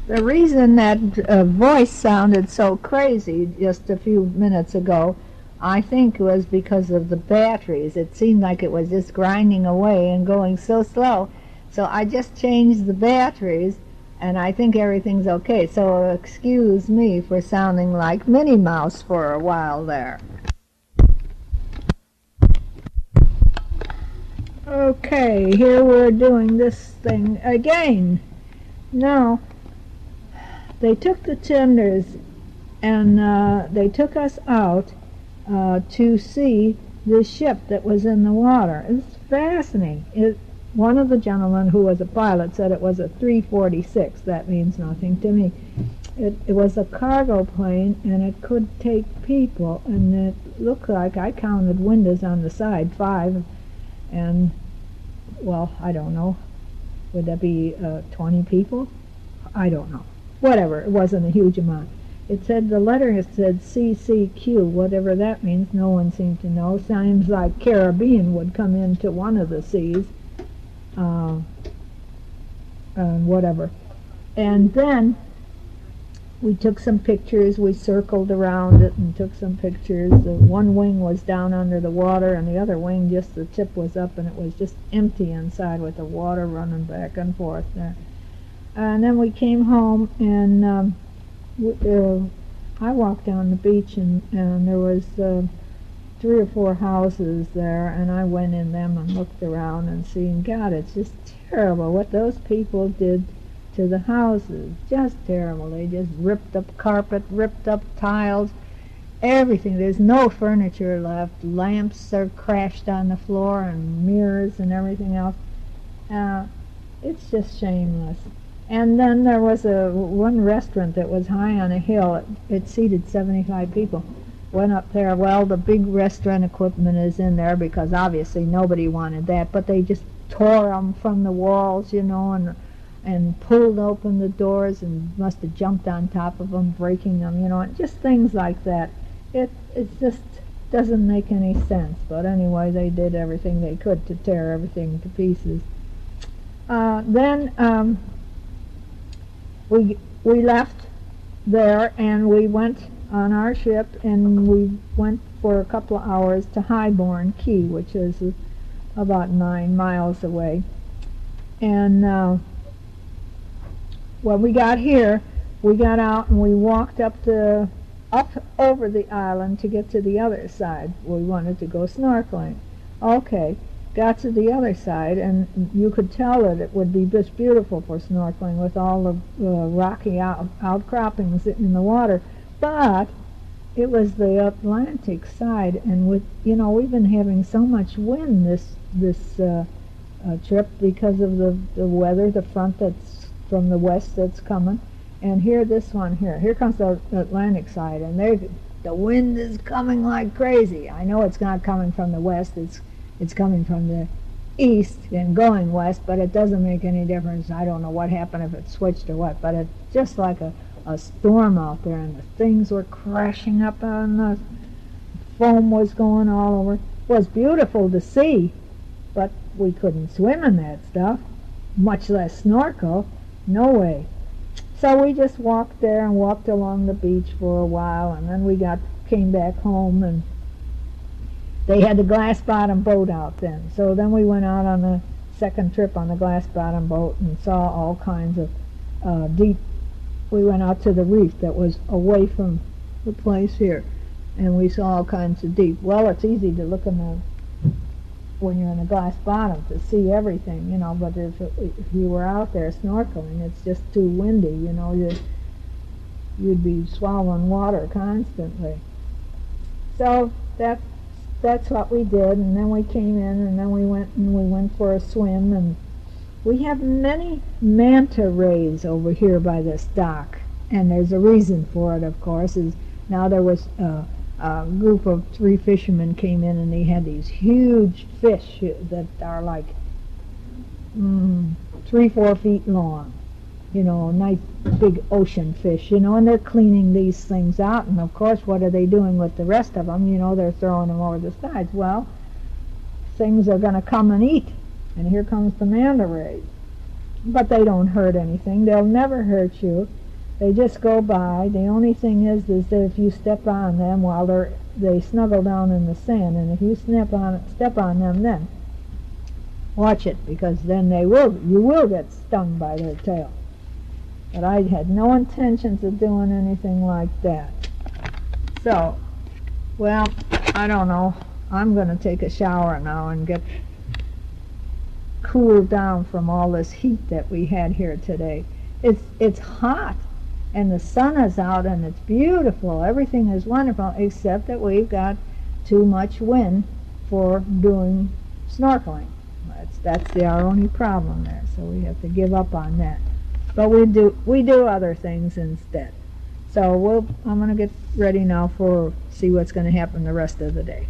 The reason that voice sounded so crazy just a few minutes ago, I think, was because of the batteries. It seemed like it was just grinding away and going so slow. So I just changed the batteries, and I think everything's okay. So excuse me for sounding like Minnie Mouse for a while there. Okay, here we're doing this thing again. Now, they took the tenders and they took us out to see the ship that was in the water. It's fascinating. One of the gentlemen who was a pilot said it was a 346. That means nothing to me. It was a cargo plane, and it could take people, and it looked like, I counted windows on the side, 5, and, well, I don't know. Would that be 20 people? I don't know. Whatever, it wasn't a huge amount. It said, the letter said CCQ, whatever that means, no one seemed to know. Sounds like Caribbean would come into one of the seas, whatever. And then we took some pictures, we circled around it and took some pictures. The one wing was down under the water, and the other wing, just the tip was up, and it was just empty inside with the water running back and forth there. And then we came home, and I walked down the beach, and there was 3 or 4 houses there, and I went in them and looked around and seen, God, it's just terrible what those people did to the houses. Just terrible. They just ripped up carpet, ripped up tiles, everything. There's no furniture left. Lamps are crashed on the floor, and mirrors and everything else. It's just shameless. And then there was one restaurant that was high on a hill. It seated 75 people. Went up there. Well, the big restaurant equipment is in there because obviously nobody wanted that, but they just tore them from the walls, you know, and pulled open the doors and must have jumped on top of them, breaking them, you know, and just things like that. It just doesn't make any sense. But anyway, they did everything they could to tear everything to pieces. Then we left there, and we went on our ship, and we went for a couple of hours to Highbourne Key, which is about 9 miles away. And when we got here, we got out and we walked up over the island to get to the other side. We wanted to go snorkeling. Okay, got to the other side, and you could tell that it would be just beautiful for snorkeling with all the rocky outcroppings in the water. But it was the Atlantic side, and with, you know, we've been having so much wind this trip because of the weather, the front that's from the west that's coming. And here comes the Atlantic side, and the wind is coming like crazy. I know it's not coming from the west, it's coming from the east and going west, but it doesn't make any difference. I don't know what happened, if it switched or what, but it's just like a storm out there, and the things were crashing up, and the foam was going all over. It was beautiful to see, but we couldn't swim in that stuff, much less snorkel. No way. So we just walked there and walked along the beach for a while, and then we came back home, and they had the glass bottom boat out then. So then we went out on the second trip on the glass bottom boat and saw all kinds of deep. We went out to the reef that was away from the place here, and we saw all kinds of deep. Well, it's easy to look when you're in a glass bottom to see everything, you know, but if you were out there snorkeling, it's just too windy, you know, you'd be swallowing water constantly. So that's what we did, and then we came in, and then we went for a swim, and we have many manta rays over here by this dock, and there's a reason for it, of course. Now there was a group of 3 fishermen came in, and they had these huge fish that are like 3-4 feet long, you know, nice big ocean fish, you know, and they're cleaning these things out, and of course what are they doing with the rest of them? You know, they're throwing them over the sides. Well, things are going to come and eat, and here comes the manta rays. but they don't hurt anything. They'll never hurt you. They just go by. The only thing is that if you step on them while they snuggle down in the sand, and if you step on them, then watch it, because then you will get stung by their tail. But I had no intentions of doing anything like that. So, well, I don't know. I'm going to take a shower now and get cooled down from all this heat that we had here today. It's hot, and the sun is out, and it's beautiful. Everything is wonderful, except that we've got too much wind for doing snorkeling. That's our only problem there, so we have to give up on that. But we do other things instead. So I'm going to get ready now for see what's going to happen the rest of the day.